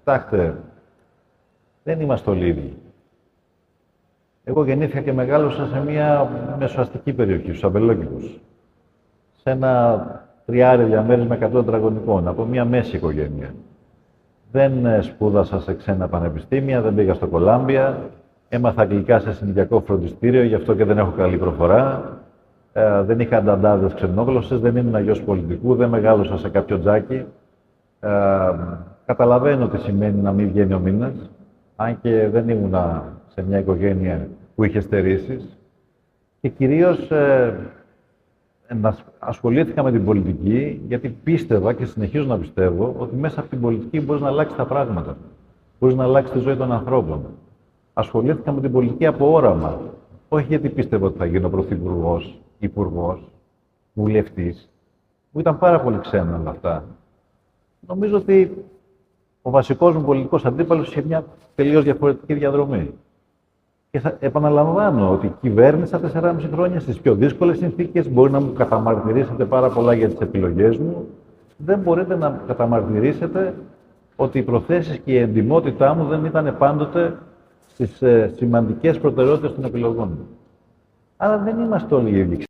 Κοιτάξτε, δεν είμαστε όλοι ίδιοι. Εγώ γεννήθηκα και μεγάλωσα σε μια μεσοαστική περιοχή, στους Αμπελόκηπους. Σε ένα τριάρι διαμέρισμα 100 τετραγωνικών, από μια μέση οικογένεια. Δεν σπούδασα σε ξένα πανεπιστήμια, δεν πήγα στο Κολάμπια. Έμαθα αγγλικά σε συνοικιακό φροντιστήριο, γι' αυτό και δεν έχω καλή προφορά. Δεν είχα ανταντάδες ξενόγλωσσες, δεν ήμουν γιος πολιτικού, δεν μεγάλωσα σε κάποιο τζάκι. Καταλαβαίνω τι σημαίνει να μην βγαίνει ο μήνας, αν και δεν ήμουν σε μια οικογένεια που είχε στερήσεις. Και κυρίως ασχολήθηκα με την πολιτική, γιατί πίστευα και συνεχίζω να πιστεύω ότι μέσα από την πολιτική μπορείς να αλλάξεις τα πράγματα. Μπορείς να αλλάξεις τη ζωή των ανθρώπων. Ασχολήθηκα με την πολιτική από όραμα. Όχι γιατί πίστευα ότι θα γίνω πρωθυπουργός, υπουργός, βουλευτής, που ήταν πάρα πολύ ξένα όλα αυτά. Νομίζω ότι ο βασικός μου πολιτικός αντίπαλος είχε μια τελείως διαφορετική διαδρομή. Και θα επαναλαμβάνω ότι κυβέρνησα 4,5 χρόνια στις πιο δύσκολες συνθήκες. Μπορεί να μου καταμαρτυρήσετε πάρα πολλά για τις επιλογές μου. Δεν μπορείτε να καταμαρτυρήσετε ότι οι προθέσεις και η εντιμότητά μου δεν ήταν πάντοτε στις σημαντικές προτεραιότητες των επιλογών μου. Άρα δεν είμαστε όλοι οι ίδιοι.